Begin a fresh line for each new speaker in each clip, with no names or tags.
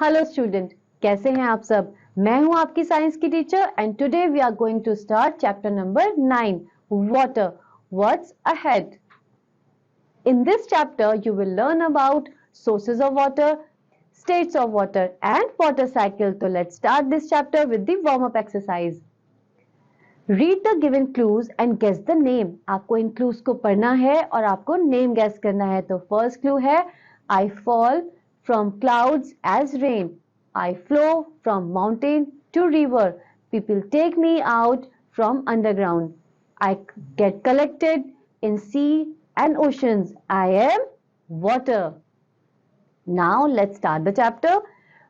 Hello student, कैसे हैं आप सब। मैं हूं आपकी साइंस की teacher and today we are going to start chapter number 9 water what's ahead. In this chapter you will learn about sources of water, states of water and water cycle. So let's start this chapter with the warm up exercise. Read the given clues and guess the name. आपको इन clues को पढ़ना है और आपको name guess करना है। तो first clue है I fall from clouds as rain. I flow from mountain to river. People take me out from underground. I get collected in sea and oceans. I am water. Now let's start the chapter.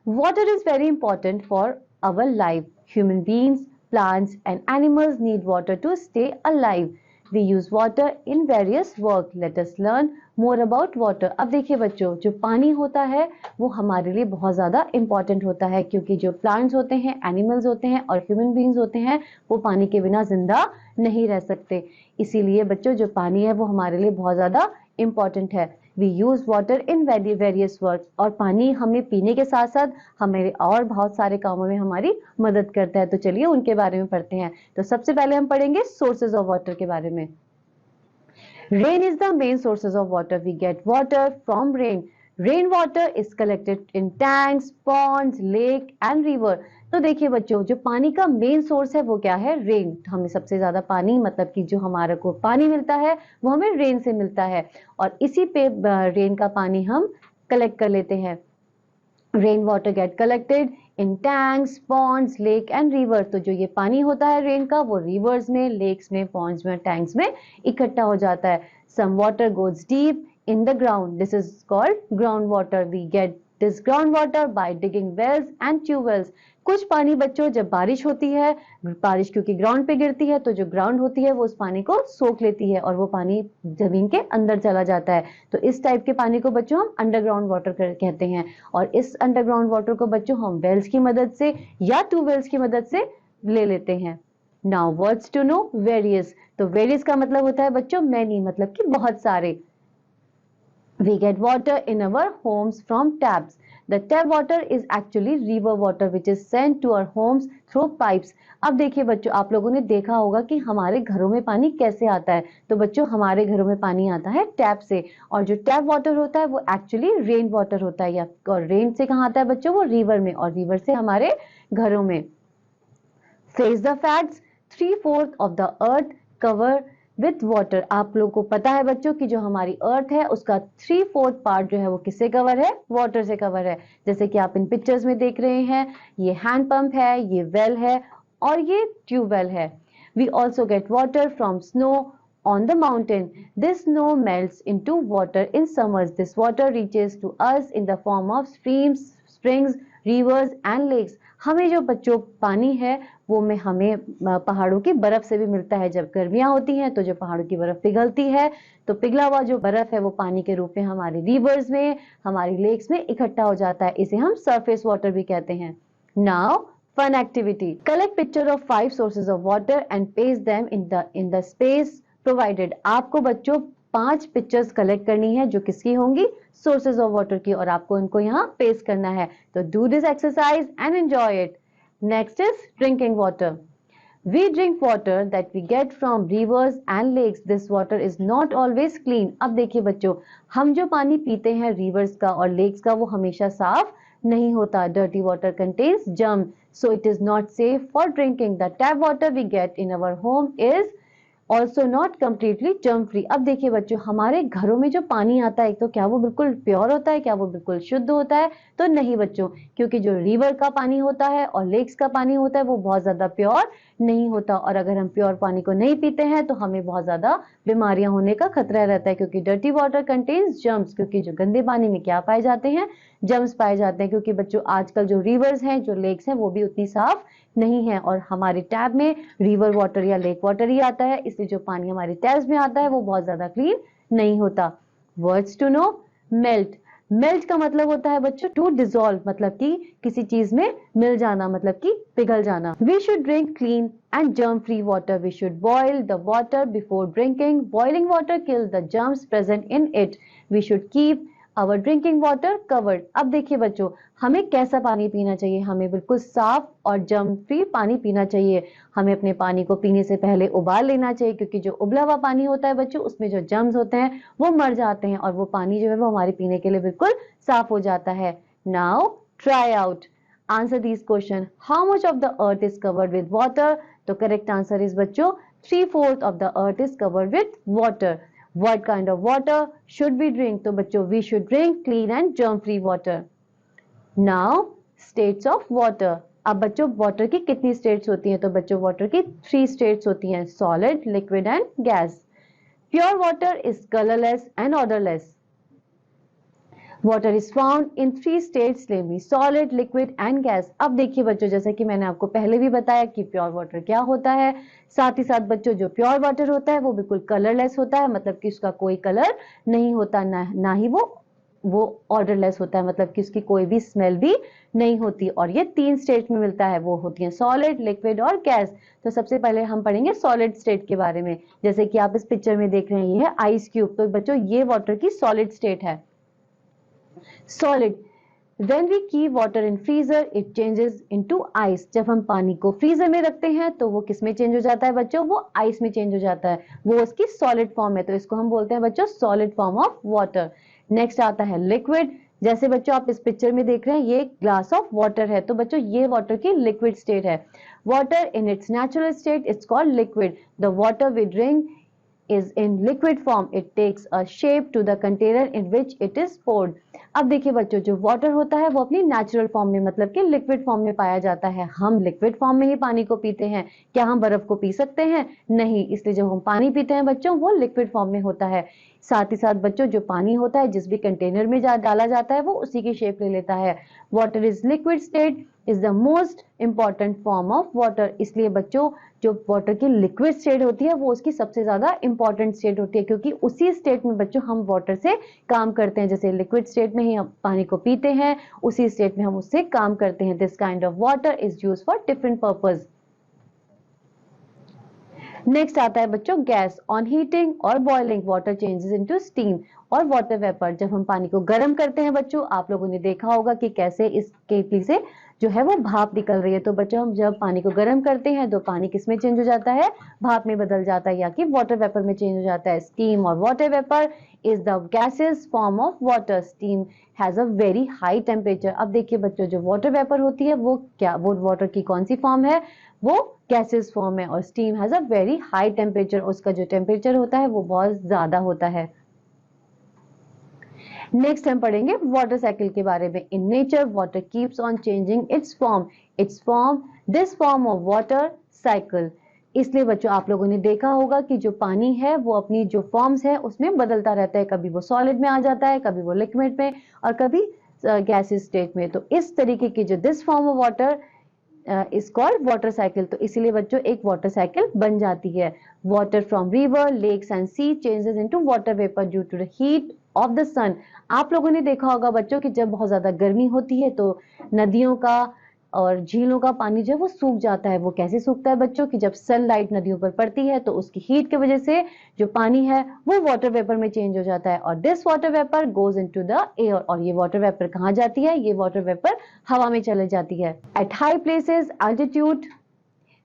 Water is very important for our life. Human beings, plants and animals need water to stay alive. We use water in various work. Let us learn more about water. अब देखिए बच्चों, जो पानी होता है वो हमारे लिए बहुत ज़्यादा इम्पॉर्टेंट होता है क्योंकि जो प्लांट्स होते हैं, एनिमल्स होते हैं और ह्यूमन बींग्स होते हैं वो पानी के बिना जिंदा नहीं रह सकते। इसीलिए बच्चों जो पानी है वो हमारे लिए बहुत ज़्यादा इम्पॉर्टेंट है। We use water in various work और पानी हमें पीने के साथ साथ हमारे और बहुत सारे कामों में हमारी मदद करता है। तो चलिए उनके बारे में पढ़ते हैं। तो सबसे पहले हम पढ़ेंगे सोर्सेज ऑफ वाटर के बारे में। Rain is the main sources of water. We get water from rain. Rain water is collected in tanks, ponds, lake and river. तो देखिए बच्चों, जो पानी का मेन सोर्स है वो क्या है? रेन। हमें सबसे ज्यादा पानी मतलब कि जो हमारे को पानी मिलता है वो हमें रेन से मिलता है और इसी पे रेन का पानी हम कलेक्ट कर लेते हैं। Rain water get collected in tanks, ponds, lake and river. तो जो ये पानी होता है रेन का वो रिवर्स में, लेक्स में, पॉन्ड्स में, टैंक्स में इकट्ठा हो जाता है। Some water goes deep in the ground, this is called ground water. We get this ground water by digging wells and tubewells. कुछ पानी बच्चों जब बारिश होती है, बारिश क्योंकि ग्राउंड पे गिरती है तो जो ग्राउंड होती है वो उस पानी को सोख लेती है और वो पानी जमीन के अंदर चला जाता है। तो इस टाइप के पानी को बच्चों हम अंडरग्राउंड वाटर कहते हैं और इस अंडरग्राउंड वाटर को बच्चों हम वेल्स की मदद से या ट्यूबवेल्स की मदद से ले लेते हैं। Now words to know various. तो वेरियस का मतलब होता है बच्चों मैनी, मतलब कि बहुत सारे। We get water in our homes from taps. The tap water is actually river water which is sent to our homes through pipes. अब देखिए बच्चों, आप लोगों ने देखा होगा कि हमारे घरों में पानी कैसे आता है। तो बच्चों हमारे घरों में पानी आता है टैप से और जो टैप वाटर होता है वो एक्चुअली रेन वाटर होता है या और रेन से कहाँ आता है बच्चों? वो रिवर में और रिवर से हमारे घरों में। Face the facts, 3/4 of the earth cover with water. आप लोगों को पता है बच्चों कि जो हमारी अर्थ है उसका 3/4 पार्ट जो है वो किससे कवर है? वाटर से कवर है। जैसे कि आप इन पिक्चर्स में देख रहे हैं, ये हैंड पंप है, ये वेल है और ये ट्यूबवेल है। We also get water from snow on the mountain. This snow melts into water in summers. This water reaches to us in the form of streams, springs, rivers and lakes. हमें जो बच्चों पानी है वो में हमें पहाड़ों की बर्फ से भी मिलता है। जब गर्मियां होती हैं तो जो पहाड़ों की बर्फ पिघलती है तो पिघला हुआ जो बर्फ है वो पानी के रूप में हमारे रिवर्स में, हमारी लेक्स में इकट्ठा हो जाता है। इसे हम सरफेस वाटर भी कहते हैं। Now fun activity. Collect picture of 5 sources of water and paste them in the space provided. आपको बच्चों 5 पिक्चर्स कलेक्ट करनी है जो किसकी होंगी? सोर्सेज ऑफ वाटर की, और आपको इनको यहाँ पेस्ट करना है। तो do this exercise and enjoy it. Next is drinking water. We drink water that we get from rivers and lakes. This water is not always clean. अब देखिए बच्चों, हम जो पानी पीते हैं रिवर्स का और लेक्स का वो हमेशा साफ नहीं होता। Dirty water contains germs, so it is not safe for drinking. The tap water we get in our home is also not completely germ free. अब देखिए बच्चों, हमारे घरों में जो पानी आता है तो क्या वो बिल्कुल प्योर होता है? क्या वो बिल्कुल शुद्ध होता है? तो नहीं बच्चों, क्योंकि जो रिवर का पानी होता है और लेक्स का पानी होता है वो बहुत ज्यादा प्योर नहीं होता और अगर हम प्योर पानी को नहीं पीते हैं तो हमें बहुत ज्यादा बीमारियां होने का खतरा रहता है क्योंकि डर्टी वाटर कंटेन्स जर्म्स। क्योंकि जो गंदे पानी में क्या पाए जाते हैं? जर्म्स पाए जाते हैं। क्योंकि बच्चों आजकल जो रिवर्स हैं, जो लेक्स हैं वो भी उतनी साफ नहीं है और हमारे टैब में रिवर वाटर या लेक वाटर ही आता है, इसलिए जो पानी हमारे टैब्स में आता है वो बहुत ज्यादा क्लीन नहीं होता। Words to know. Melt. Melt का मतलब होता है बच्चों टू डिसॉल्व, मतलब कि किसी चीज में मिल जाना, मतलब कि पिघल जाना। We should drink clean and germ free water. We should boil the water before drinking. Boiling water kill the germs present in it. We should keep our drinking water covered। अब देखिए बच्चों, हमें कैसा पानी पीना चाहिए? हमें बिल्कुल साफ और जर्म फ्री पानी पीना चाहिए। हमें अपने पानी को पीने से पहले उबाल लेना चाहिए, क्योंकि जो उबला हुआ पानी होता है बच्चों, उसमें जो जर्म्स होते हैं वो मर जाते हैं और वो पानी जो है वो हमारे पीने के लिए बिल्कुल साफ हो जाता है। Now try out, answer this question. How much of the earth is covered with water? तो करेक्ट आंसर इज बच्चों 3/4 of the earth is covered with water। What kind of water should we drink? तो बच्चों we should drink clean and germ free water। Now states of water। अब बच्चों water की कितनी states होती हैं? तो बच्चों वाटर की 3 स्टेट्स होती हैं, solid, liquid and gas. Pure water is colourless and odourless. Water is found in 3 states, namely solid, liquid and gas. अब देखिए बच्चों, जैसे कि मैंने आपको पहले भी बताया कि प्योर वाटर क्या होता है, साथ ही साथ बच्चों जो प्योर वाटर होता है वो बिल्कुल कलरलेस होता है, मतलब कि उसका कोई कलर नहीं होता, ना ही वो ऑर्डरलेस होता है, मतलब कि उसकी कोई भी स्मेल भी नहीं होती। और ये 3 स्टेट में मिलता है, वो होती है सॉलिड, लिक्विड और गैस। तो सबसे पहले हम पढ़ेंगे सॉलिड स्टेट के बारे में। जैसे कि आप इस पिक्चर में देख रहे हैं, ये है आइस क्यूब। तो बच्चों ये वाटर की सॉलिड स्टेट है। Solid, when we keep water in freezer it changes into ice। जब हम पानी को फ्रीजर में रखते हैं तो वो किस में चेंज हो जाता है बच्चों? वो आइस में चेंज हो जाता है, वो उसकी सॉलिड फॉर्म है। तो इसको हम बोलते हैं बच्चों solid form of water. Next आता है लिक्विड। जैसे बच्चों आप इस पिक्चर में देख रहे हैं, ये ग्लास ऑफ वाटर है, तो बच्चों ये वाटर की लिक्विड स्टेट है। Water in its natural state it's called liquid. The water we drink is in liquid form, it takes a shape to the container in which it is poured। अब देखिए बच्चों, जो water होता है वो अपनी natural form में, मतलब कि लिक्विड फॉर्म में पाया जाता है। हम लिक्विड फॉर्म में ही पानी को पीते हैं। क्या हम बर्फ को पी सकते हैं? नहीं। इसलिए जब हम पानी पीते हैं बच्चों, वो लिक्विड फॉर्म में होता है। साथ ही साथ बच्चों जो पानी होता है जिस भी कंटेनर में डाला जाता है वो उसी की शेप ले लेता है। Water is liquid state is the most important form of water. इसलिए बच्चों जो वाटर की लिक्विड स्टेट होती है वो उसकी सबसे ज्यादा इंपॉर्टेंट स्टेट होती है, क्योंकि उसी स्टेट में बच्चों हम वाटर से काम करते हैं। जैसे लिक्विड स्टेट में ही हम पानी को पीते हैं, उसी स्टेट में हम उससे काम करते हैं। This kind of water is use for different purpose. Next आता है बच्चों गैस। ऑन हीटिंग और boiling water changes into steam और वाटर वेपर। जब हम पानी को गर्म करते हैं बच्चों, आप लोगों ने देखा होगा कि कैसे इस केतली से जो है वो भाप निकल रही है। तो बच्चों हम जब पानी को गर्म करते हैं तो पानी किस में चेंज हो जाता है? भाप में बदल जाता है, या कि वाटर वेपर में चेंज हो जाता है। स्टीम और water vapour is the gases form of water. Steam has a very high temperature. अब देखिए बच्चों, जो वाटर वेपर होती है वो वाटर की कौन सी फॉर्म है? वो गैसेस फॉर्म है। और steam has a very high temperature, उसका जो टेम्परेचर होता है वो बहुत ज्यादा होता है। नेक्स्ट हम पढ़ेंगे वाटर साइकिल के बारे में। In nature water keeps on changing it's form this form of water cycle. इसलिए बच्चों आप लोगों ने देखा होगा कि जो पानी है वो अपनी जो फॉर्म्स है उसमें बदलता रहता है। कभी वो सॉलिड में आ जाता है, कभी वो लिक्विड में, और कभी गैसेस स्टेट में। तो इस तरीके की जो this form of water is called water cycle. तो इसीलिए बच्चों एक वाटर साइकिल बन जाती है। Water from river, lakes and sea changes into water vapour due to the heat of the sun. आप लोगों ने देखा होगा बच्चों कि जब बहुत ज्यादा गर्मी होती है तो नदियों का और झीलों का पानी जो है वो सूख जाता है। वो कैसे सूखता है बच्चों? कि जब सनलाइट नदियों पर पड़ती है तो उसकी हीट की वजह से जो पानी है वो वाटर वेपर में चेंज हो जाता है। और this water vapour goes into the air. और ये वाटर वेपर कहाँ जाती है? ये वाटर वेपर हवा में चले जाती है। At high places altitude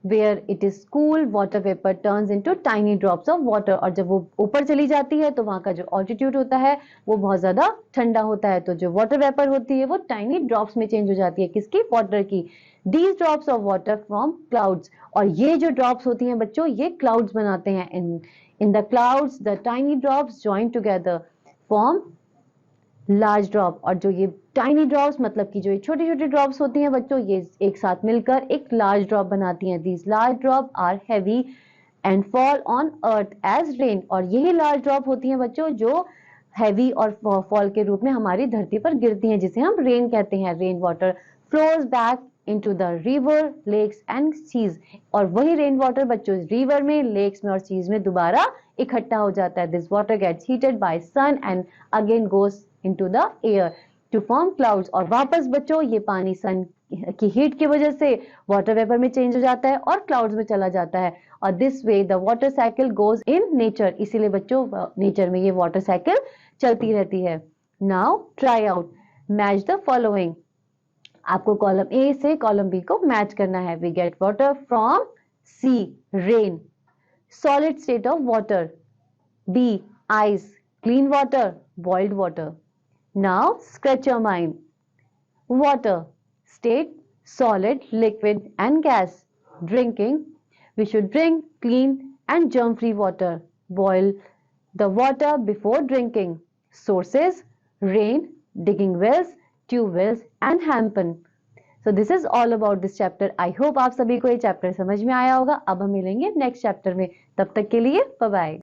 where it is cool water vapor turns into tiny drops of water। और जब वो ऊपर चली जाती है तो वहां का जो ऑल्टीट्यूड होता है वो बहुत ज्यादा ठंडा होता है, तो जो वाटर वेपर होती है वो टाइनी ड्रॉप्स में चेंज हो जाती है। किसकी? वाटर की। These drops of water from clouds। और ये जो ड्रॉप्स होती हैं बच्चों ये क्लाउड्स बनाते हैं। in the clouds the tiny drops join together form large drop. और जो ये टाइनी ड्रॉप्स मतलब कि जो ये छोटी छोटी ड्रॉप्स होती हैं बच्चों, ये एक साथ मिलकर एक लार्ज ड्रॉप बनाती हैं। These large drop are heavy and fall on earth as rain. और यही लार्ज ड्रॉप होती हैं बच्चों जो हैवी और फॉल के रूप में हमारी धरती पर गिरती हैं, जिसे हम रेन कहते हैं। Rain water flows back into the river, lakes and seas। और वही रेन वाटर बच्चों रिवर में, लेक्स में और सीज में दोबारा इकट्ठा हो जाता है। This water gets heated by sun and again goes into the air to form clouds। और वापस बच्चों ये पानी सन की हीट की वजह से वाटर वेपर में चेंज हो जाता है और क्लाउड्स में चला जाता है। और this way the water cycle goes in nature. इसीलिए बच्चों नेचर में ये वाटर साइकिल चलती रहती है। Now try out, match the following. आपको कॉलम ए से कॉलम बी को मैच करना है। We get water from C, rain. Solid state of water, B ice, clean water, boiled water. Now scratch your mind. Water state, solid, liquid and gas. Drinking, we should drink clean and germ-free water. Boil the water before drinking. Sources, rain, digging wells, tube wells and hand pump. So this is all about this chapter. I hope आप सभी को ये chapter समझ में आया होगा। अब हम मिलेंगे नेक्स्ट चैप्टर में, तब तक के लिए बाय बाय।